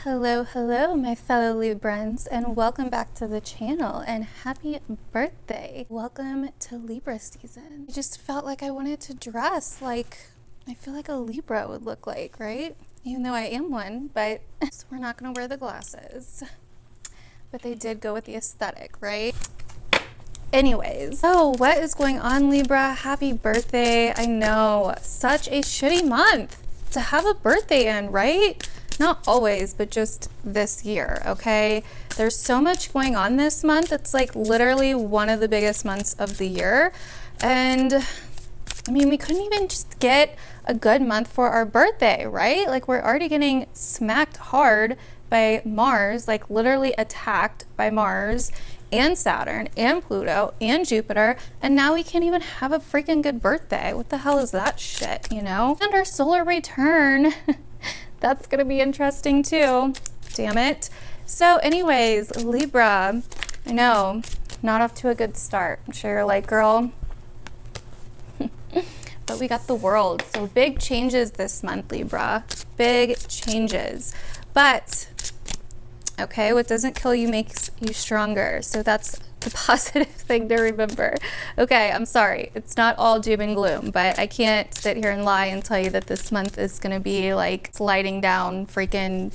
Hello, my fellow Librans, and welcome back to the channel, and happy birthday. Welcome to Libra season. I just felt like I wanted to dress like I feel like a Libra would look like, right? Even though I am one, but so we're not going to wear the glasses. But they did go with the aesthetic, right? Anyways, so what is going on, Libra? Happy birthday. I know, such a shitty month to have a birthday in, right? Not always, but just this year, okay? There's so much going on this month. It's like literally one of the biggest months of the year. And I mean, we couldn't even just get a good month for our birthday, right? Like, we're already getting smacked hard by Mars, like literally attacked by Mars and Saturn and Pluto and Jupiter, and now we can't even have a freaking good birthday. What the hell is that shit, you know? And our solar return, that's gonna be interesting too. Damn it. So anyways, Libra, I know, not off to a good start. I'm sure you're like, girl, but we got the world. So big changes this month, Libra. Big changes. But okay, what doesn't kill you makes you stronger. So that's the positive thing to remember. Okay, I'm sorry. It's not all doom and gloom, but I can't sit here and lie and tell you that this month is going to be like sliding down freaking,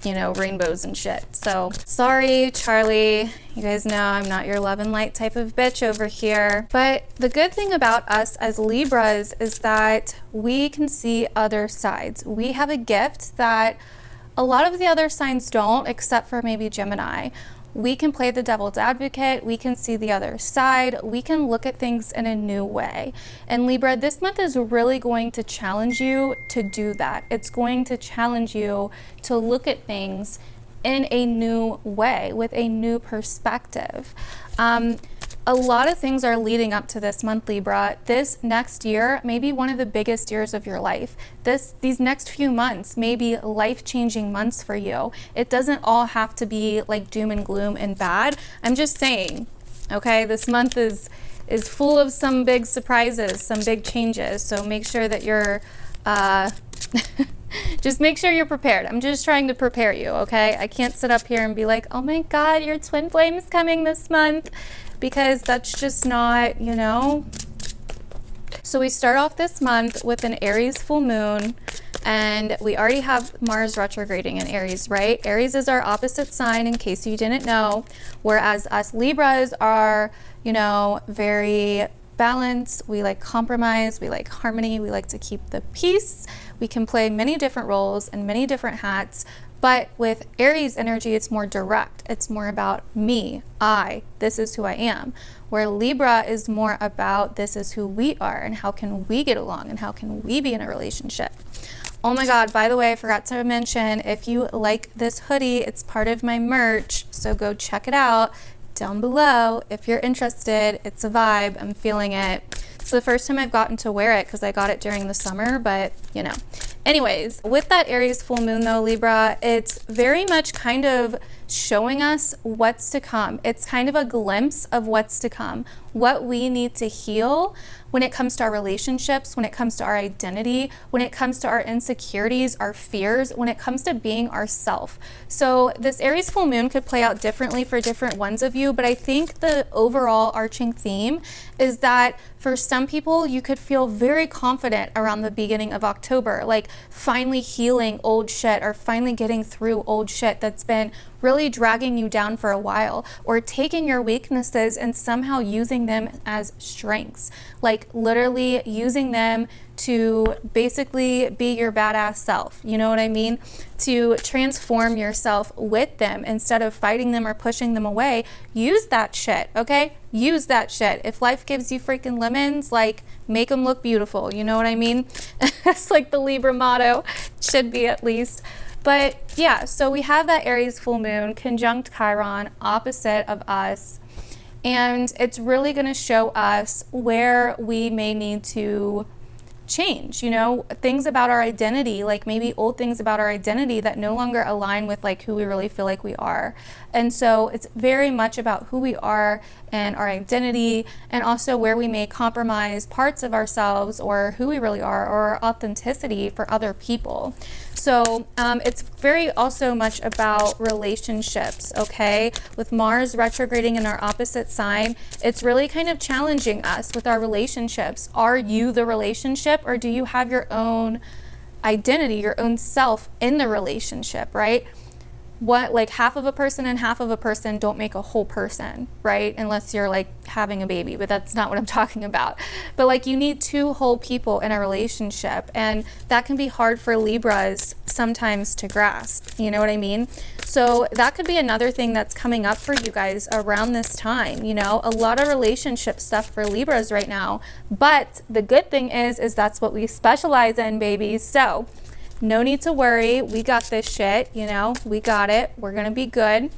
you know, rainbows and shit. So sorry, Charlie. You guys know I'm not your love and light type of bitch over here. But the good thing about us as Libras is that we can see other sides. We have a gift that a lot of the other signs don't, except for maybe Gemini. We can play the devil's advocate. We can see the other side. We can look at things in a new way. And Libra, this month is really going to challenge you to do that. It's going to challenge you to look at things in a new way, with a new perspective. A lot of things are leading up to this month, Libra. This next year may be one of the biggest years of your life. These next few months may be life-changing months for you. It doesn't all have to be like doom and gloom and bad. I'm just saying, okay, this month is full of some big surprises, some big changes. So make sure that you're just make sure you're prepared. I'm just trying to prepare you, okay? I can't sit up here and be like, oh my God, your twin flame is coming this month, because that's just not, you know. So we start off this month with an Aries full moon, and we already have Mars retrograding in Aries, right? Aries is our opposite sign, in case you didn't know, whereas us Libras are, you know, very balanced. We like compromise, we like harmony, we like to keep the peace. We can play many different roles and many different hats. But with Aries energy, it's more direct. It's more about me, this is who I am. Where Libra is more about this is who we are and how can we get along and how can we be in a relationship. Oh my God, by the way, I forgot to mention, if you like this hoodie, it's part of my merch. So go check it out down below if you're interested. It's a vibe. I'm feeling it. It's the first time I've gotten to wear it because I got it during the summer, but you know. Anyways, with that Aries full moon though, Libra, it's very much kind of showing us what's to come. It's kind of a glimpse of what's to come, what we need to heal when it comes to our relationships, when it comes to our identity, when it comes to our insecurities, our fears, when it comes to being ourself. So this Aries full moon could play out differently for different ones of you, but I think the overall arching theme is that for some people, you could feel very confident around the beginning of October, like finally healing old shit or finally getting through old shit that's been really dragging you down for a while, or taking your weaknesses and somehow using them as strengths, like literally using them to basically be your badass self. You know what I mean? To transform yourself with them instead of fighting them or pushing them away. Use that shit, okay? Use that shit. If life gives you freaking lemons, like, make them look beautiful. You know what I mean? That's like the Libra motto. Should be, at least. But yeah, so we have that Aries full moon conjunct Chiron, opposite of us. And it's really going to show us where we may need to change, you know, things about our identity, like maybe old things about our identity that no longer align with like who we really feel like we are. And so it's very much about who we are and our identity, and also where we may compromise parts of ourselves or who we really are or our authenticity for other people. So it's very also much about relationships, okay? With Mars retrograding in our opposite sign, it's really kind of challenging us with our relationships. Are you the relationship, or do you have your own identity, your own self in the relationship, right? What, like half of a person and half of a person don't make a whole person, right? Unless you're like having a baby, but that's not what I'm talking about. But like you need two whole people in a relationship, and that can be hard for Libras sometimes to grasp, you know what I mean? So that could be another thing that's coming up for you guys around this time, you know, a lot of relationship stuff for Libras right now. But the good thing is that's what we specialize in, babies. So no need to worry. We got this shit, you know, we got it. We're going to be good.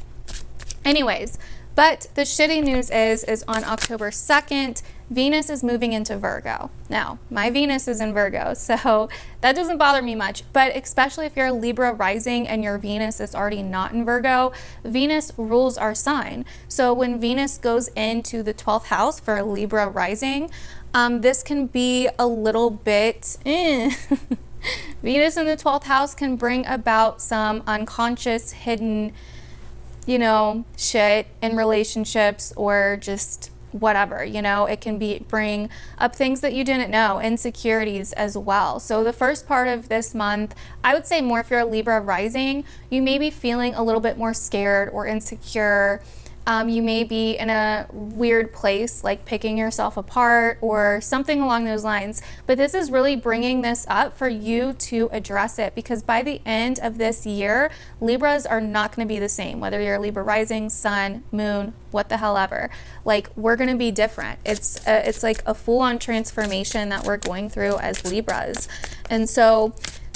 Anyways, but the shitty news is on October 2nd, Venus is moving into Virgo. Now, my Venus is in Virgo, so that doesn't bother me much, but especially if you're a Libra rising and your Venus is already not in Virgo, Venus rules our sign. So when Venus goes into the 12th house for a Libra rising, this can be a little bit Venus in the 12th house can bring about some unconscious, hidden, you know, shit in relationships, or just whatever, you know. It can bring up things that you didn't know, insecurities as well. So the first part of this month, I would say more if you're a Libra rising, you may be feeling a little bit more scared or insecure. You may be in a weird place, like picking yourself apart or something along those lines. But this is really bringing this up for you to address it, because by the end of this year, Libras are not going to be the same, whether you're Libra rising, sun, moon, what the hell ever. Like, we're going to be different. It's like a full-on transformation that we're going through as Libras. And so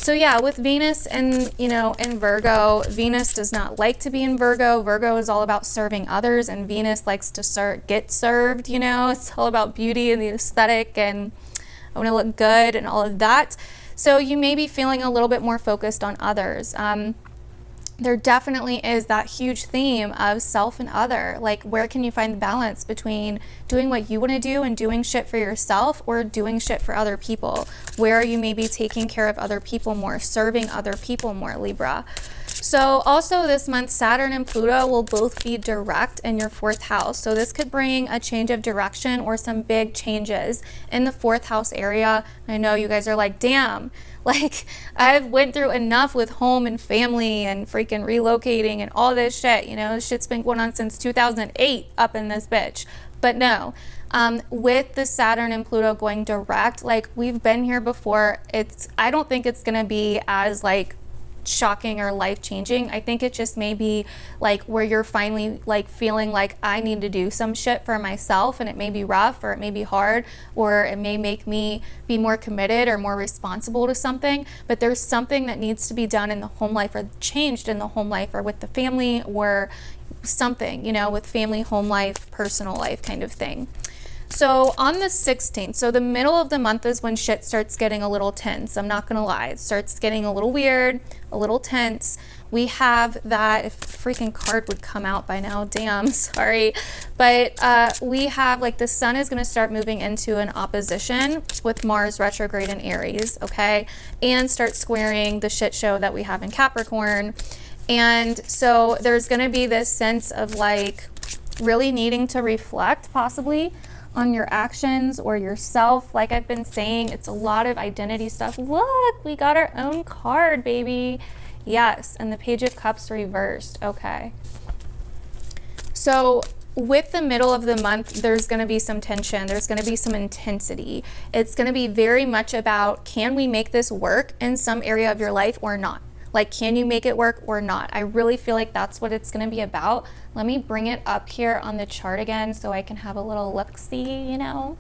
yeah, with Venus and, you know, in Virgo, Venus does not like to be in Virgo. Virgo is all about serving others, and Venus likes to get served, you know. It's all about beauty and the aesthetic, and I want to look good and all of that. So you may be feeling a little bit more focused on others. There definitely is that huge theme of self and other. Like, where can you find the balance between doing what you want to do and doing shit for yourself, or doing shit for other people? Where are you maybe taking care of other people more, serving other people more, Libra? So also this month, Saturn and Pluto will both be direct in your 4th house. So this could bring a change of direction or some big changes in the 4th house area. I know you guys are like, damn, like I've went through enough with home and family and freaking relocating and all this shit. You know, this shit's been going on since 2008 up in this bitch. But no, with the Saturn and Pluto going direct, like we've been here before. I don't think it's going to be as like shocking or life-changing. I think it just may be like where you're finally like feeling like I need to do some shit for myself, and it may be rough, or it may be hard, or it may make me be more committed or more responsible to something, but there's something that needs to be done in the home life, or changed in the home life, or with the family, or something, you know, with family, home life, personal life kind of thing. So on the 16th, so the middle of the month is when shit starts getting a little tense. I'm not going to lie. It starts getting a little weird, a little tense. We have that, if the freaking card would come out by now, damn, sorry. But we have, like, the sun is going to start moving into an opposition with Mars retrograde in Aries, okay? And start squaring the shit show that we have in Capricorn. And so there's going to be this sense of, like, really needing to reflect, possibly, on your actions or yourself. Like I've been saying, it's a lot of identity stuff. Look, we got our own card, baby. Yes, and the Page of Cups reversed. Okay. So with the middle of the month, there's going to be some tension. There's going to be some intensity. It's going to be very much about, can we make this work in some area of your life or not? Like, can you make it work or not? I really feel like that's what it's going to be about. Let me bring it up here on the chart again so I can have a little look-see, you know?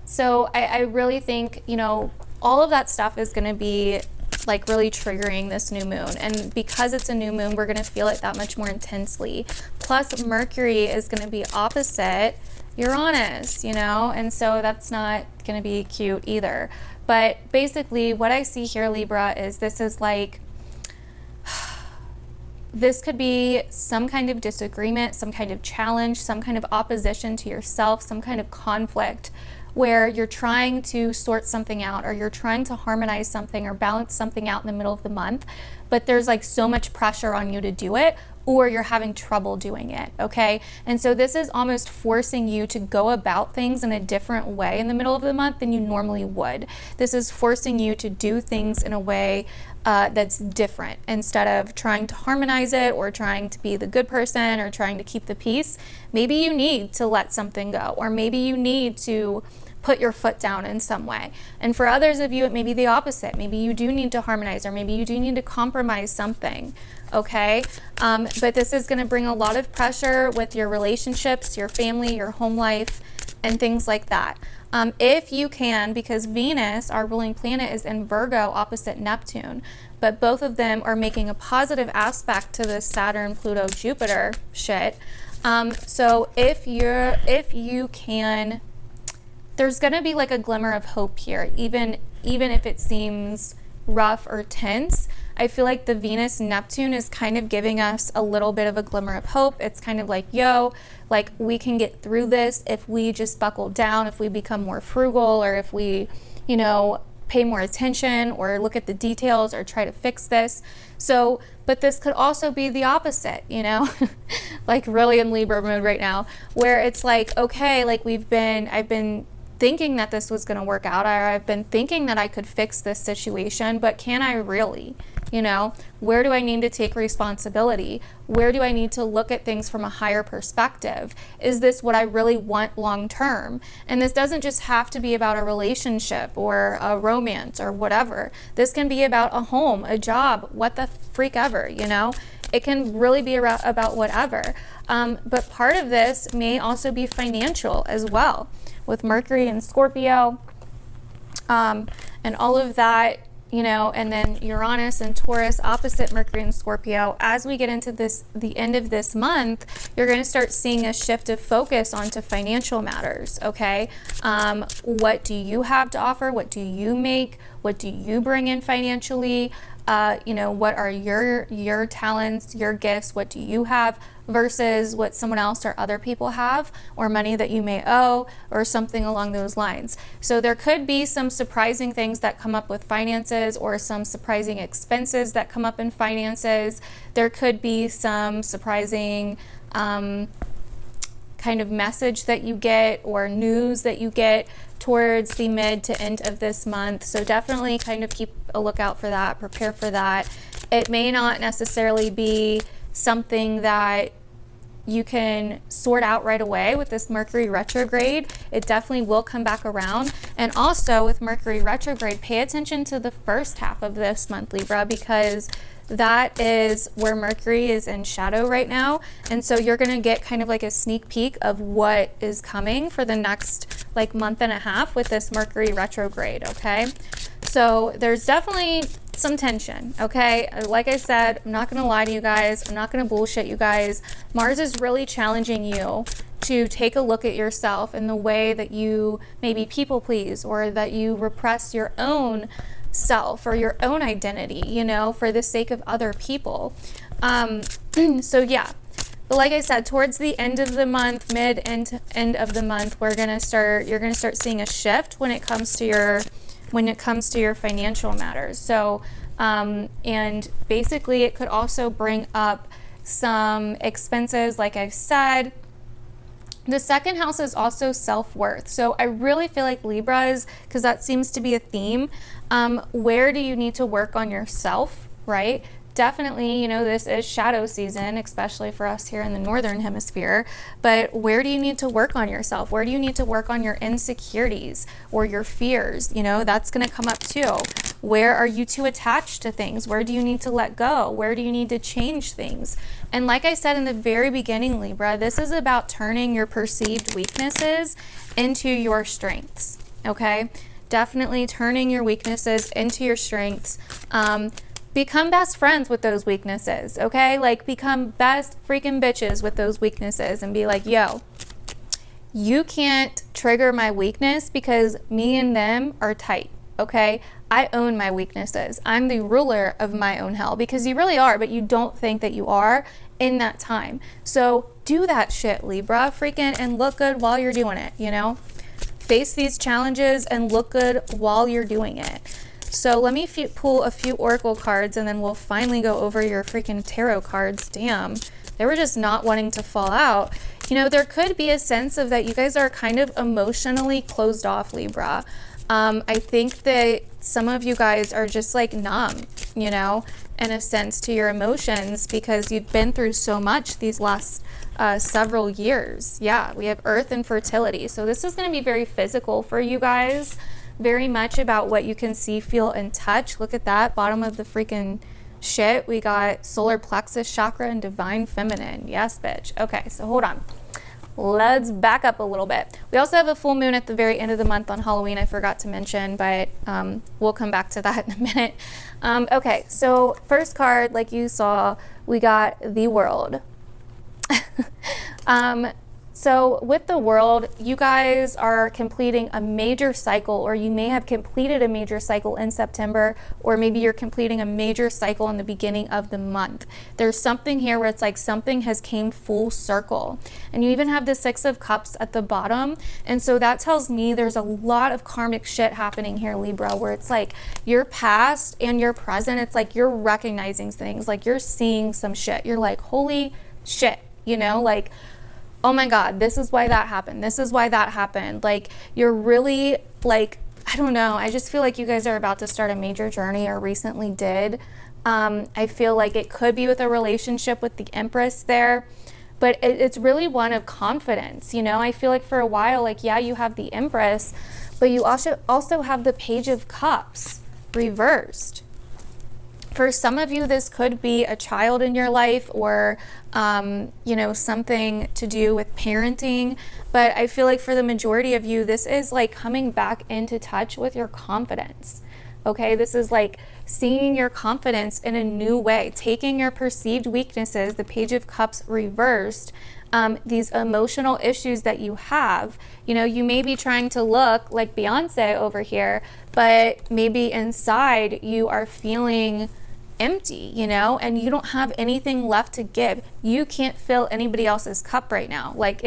So I really think, you know, all of that stuff is going to be like really triggering this new moon. And because it's a new moon, we're going to feel it that much more intensely. Plus, Mercury is going to be opposite Uranus, you know? And so that's not going to be cute either. But basically what I see here, Libra, is this is like, this could be some kind of disagreement, some kind of challenge, some kind of opposition to yourself, some kind of conflict, where you're trying to sort something out, or you're trying to harmonize something or balance something out in the middle of the month, but there's like so much pressure on you to do it, or you're having trouble doing it, okay? And so this is almost forcing you to go about things in a different way in the middle of the month than you normally would. This is forcing you to do things in a way that's different. Instead of trying to harmonize it, or trying to be the good person, or trying to keep the peace, maybe you need to let something go, or maybe you need to put your foot down in some way. And for others of you, it may be the opposite. Maybe you do need to harmonize, or maybe you do need to compromise something, okay? But this is going to bring a lot of pressure with your relationships, your family, your home life, and things like that. If you can, because Venus, our ruling planet, is in Virgo opposite Neptune, but both of them are making a positive aspect to the Saturn, Pluto, Jupiter shit. So if you can, there's going to be like a glimmer of hope here, even if it seems rough or tense. I feel like the Venus Neptune is kind of giving us a little bit of a glimmer of hope. It's kind of like, yo, like we can get through this if we just buckle down, if we become more frugal, or if we, you know, pay more attention, or look at the details, or try to fix this. So, but this could also be the opposite, you know, like really in Libra mode right now, where it's like, okay, like I've been thinking that this was going to work out, or I've been thinking that I could fix this situation, but can I really? You know, where do I need to take responsibility? Where do I need to look at things from a higher perspective? Is this what I really want long term? And this doesn't just have to be about a relationship or a romance or whatever. This can be about a home, a job, what the freak ever, you know? It can really be about whatever. But part of this may also be financial as well, with Mercury and Scorpio, and all of that, you know, and then Uranus and Taurus opposite Mercury and Scorpio. As we get into the end of this month, you're going to start seeing a shift of focus onto financial matters, okay? What do you have to offer? What do you make? What do you bring in financially? You know, what are your talents, your gifts? What do you have versus what someone else or other people have, or money that you may owe, or something along those lines. So there could be some surprising things that come up with finances, or some surprising expenses that come up in finances. There could be some surprising kind of message that you get, or news that you get towards the mid to end of this month. So definitely kind of keep a lookout for that, prepare for that. It may not necessarily be something that you can sort out right away with this Mercury retrograde. It definitely will come back around. And also with Mercury retrograde, pay attention to the first half of this month, Libra, because that is where Mercury is in shadow right now. And so you're going to get kind of like a sneak peek of what is coming for the next like month and a half with this Mercury retrograde, okay? So there's definitely some tension, okay? Like I said, I'm not going to lie to you guys. I'm not going to bullshit you guys. Mars is really challenging you to take a look at yourself and the way that you maybe people please, or that you repress your own self or your own identity, you know, for the sake of other people. So yeah, but like I said, towards the end of the month, end of the month, you're gonna start seeing a shift when it comes to your financial matters. So and basically it could also bring up some expenses, like I've said. The second house is also self-worth. So I really feel like Libras, because that seems to be a theme, where do you need to work on yourself, right? Definitely, you know, this is shadow season, especially for us here in the Northern Hemisphere, but where do you need to work on yourself? Where do you need to work on your insecurities or your fears? You know, that's going to come up too. Where are you too attached to things? Where do you need to let go? Where do you need to change things? And like I said in the very beginning, Libra, this is about turning your perceived weaknesses into your strengths, okay? Definitely turning your weaknesses into your strengths. Become best friends with those weaknesses, okay? Like, become best freaking bitches with those weaknesses and be like, yo, you can't trigger my weakness because me and them are tight, okay? I own my weaknesses. I'm the ruler of my own hell, because you really are, but you don't think that you are in that time. So do that shit, Libra, freaking, and look good while you're doing it, you know? face these challenges and look good while you're doing it. So let me pull a few oracle cards, and then we'll finally go over your freaking tarot cards. Damn, they were just not wanting to fall out. You know, there could be a sense of that you guys are kind of emotionally closed off, Libra. I think that some of you guys are just like numb, you know, in a sense to your emotions, because you've been through so much these last several years. Yeah, we have Earth and fertility. So this is going to be very physical for you guys, very much about what you can see, feel, and touch. Look at that, bottom of the freaking shit. We got solar plexus chakra and divine feminine. Yes, bitch. Okay, so hold on. Let's back up a little bit. We also have a full moon at the very end of the month on Halloween. I forgot to mention, but we'll come back to that in a minute. Okay, so first card, like you saw, we got the World. So with the World, you guys are completing a major cycle, or you may have completed a major cycle in September, or maybe you're completing a major cycle in the beginning of the month. There's something here where it's like something has came full circle, and you even have the Six of Cups at the bottom. And so that tells me there's a lot of karmic shit happening here, Libra, where it's like your past and your present, it's like you're recognizing things, like you're seeing some shit. You're like, holy shit, you know, like, oh my God, this is why that happened. This is why that happened. Like, you're really like, I don't know. I just feel like you guys are about to start a major journey, or recently did. I feel like it could be with a relationship with the Empress there, but it's really one of confidence. You know, I feel like for a while, like, yeah, you have the Empress, but you also have the Page of Cups reversed. For some of you, this could be a child in your life, or, you know, something to do with parenting. But I feel like for the majority of you, this is like coming back into touch with your confidence. Okay, this is like seeing your confidence in a new way, taking your perceived weaknesses, the Page of Cups reversed, these emotional issues that you have. You know, you may be trying to look like Beyonce over here, but maybe inside you are feeling empty, you know, and you don't have anything left to give. You can't fill anybody else's cup right now. Like,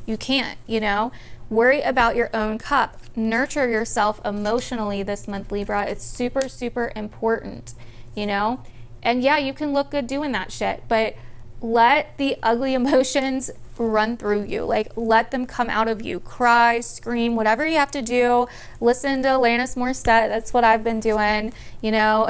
you can't, you know. Worry about your own cup. Nurture yourself emotionally this month, Libra. It's super, super important, you know. And yeah, you can look good doing that shit, but let the ugly emotions run through you. Like, let them come out of you. Cry, scream, whatever you have to do. Listen to Alanis Morissette. That's what I've been doing, you know.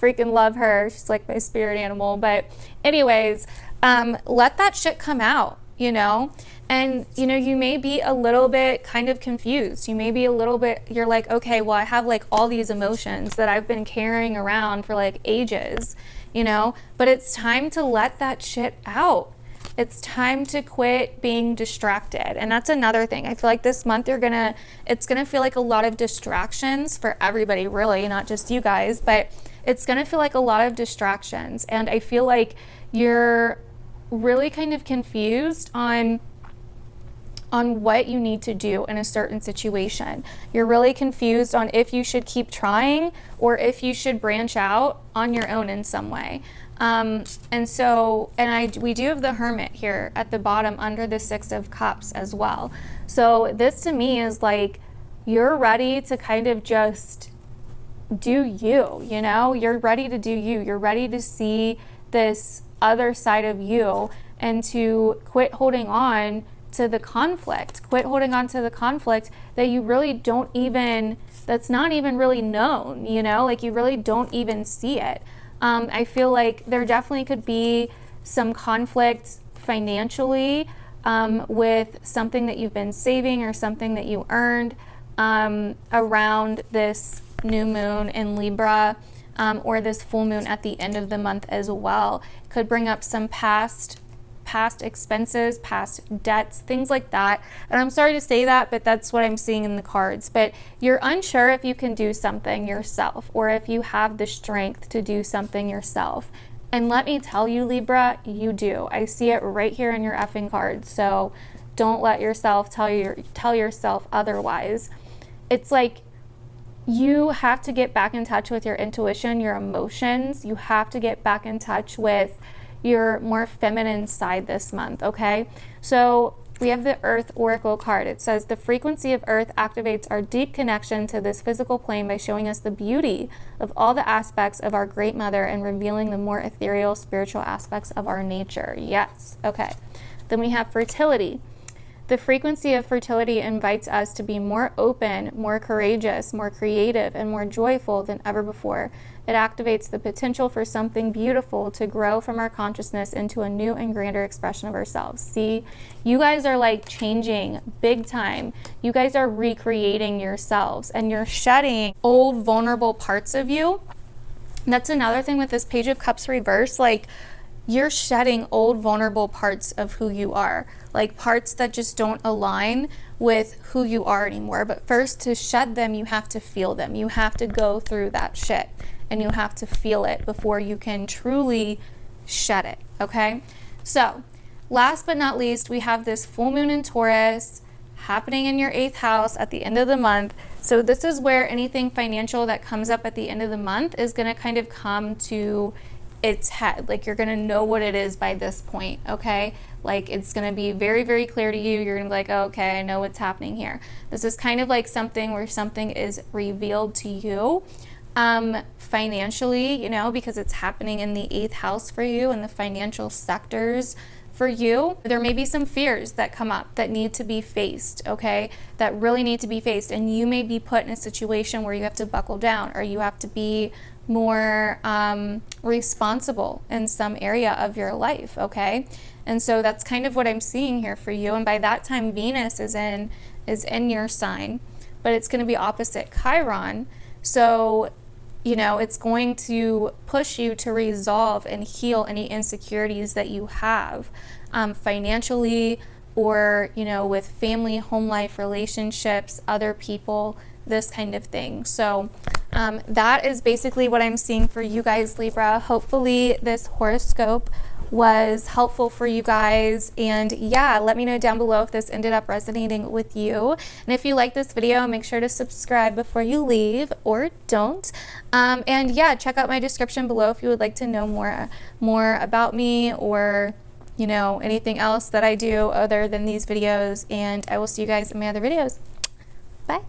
Freaking love her. She's like my spirit animal. But anyways, let that shit come out, you know. And, you know, you may be a little bit kind of confused. You may be a little bit, you're like, okay, well, I have like all these emotions that I've been carrying around for like ages, you know, but it's time to let that shit out. It's time to quit being distracted. And that's another thing. I feel like this month it's gonna feel like a lot of distractions for everybody, really, not just you guys, but it's gonna feel like a lot of distractions. And I feel like you're really kind of confused on what you need to do in a certain situation. You're really confused on if you should keep trying or if you should branch out on your own in some way. We do have the Hermit here at the bottom under the Six of Cups as well. So this to me is like, you're ready to kind of just do you, you know? You're ready to do you. You're ready to see this other side of you and to quit holding on to the conflict. Quit holding on to the conflict that you really don't even, that's not even really known, you know? Like, you really don't even see it. I feel like there definitely could be some conflict financially with something that you've been saving or something that you earned around this new moon in Libra, or this full moon at the end of the month as well. Could bring up some past expenses, past debts, things like that. And I'm sorry to say that, but that's what I'm seeing in the cards. But you're unsure if you can do something yourself, or if you have the strength to do something yourself. And let me tell you, Libra, you do. I see it right here in your effing cards. So don't let yourself tell yourself otherwise. It's like, you have to get back in touch with your intuition, your emotions. You have to get back in touch with your more feminine side this month, okay? So we have the Earth Oracle card. It says, the frequency of Earth activates our deep connection to this physical plane by showing us the beauty of all the aspects of our Great Mother and revealing the more ethereal, spiritual aspects of our nature. Yes. Okay. Then we have fertility. The frequency of fertility invites us to be more open, more courageous, more creative, and more joyful than ever before. It activates the potential for something beautiful to grow from our consciousness into a new and grander expression of ourselves. See, you guys are like changing big time. You guys are recreating yourselves and you're shedding old vulnerable parts of you. And that's another thing with this Page of Cups reverse, like you're shedding old vulnerable parts of who you are, like parts that just don't align with who you are anymore. But first, to shed them, you have to feel them. You have to go through that shit and you have to feel it before you can truly shed it. Okay. So last but not least, we have this full moon in Taurus happening in your 8th house at the end of the month. So this is where anything financial that comes up at the end of the month is going to kind of come to its head. Like you're going to know what it is by this point. Okay. Like it's going to be very, very clear to you. You're going to be like, oh, okay, I know what's happening here. This is kind of like something where something is revealed to you financially, you know, because it's happening in the 8th house for you and the financial sectors for you. There may be some fears that come up that need to be faced, okay, that really need to be faced. And you may be put in a situation where you have to buckle down or you have to be more responsible in some area of your life, okay? And so that's kind of what I'm seeing here for you. And by that time, Venus is in your sign, but it's going to be opposite Chiron. So, you know, it's going to push you to resolve and heal any insecurities that you have financially or, you know, with family, home life, relationships, other people, this kind of thing. So that is basically what I'm seeing for you guys, Libra. Hopefully this horoscope was helpful for you guys, and yeah, let me know down below if this ended up resonating with you. And if you like this video, make sure to subscribe before you leave, or don't. And yeah, check out my description below if you would like to know more about me, or you know, anything else that I do other than these videos. And I will see you guys in my other videos. Bye.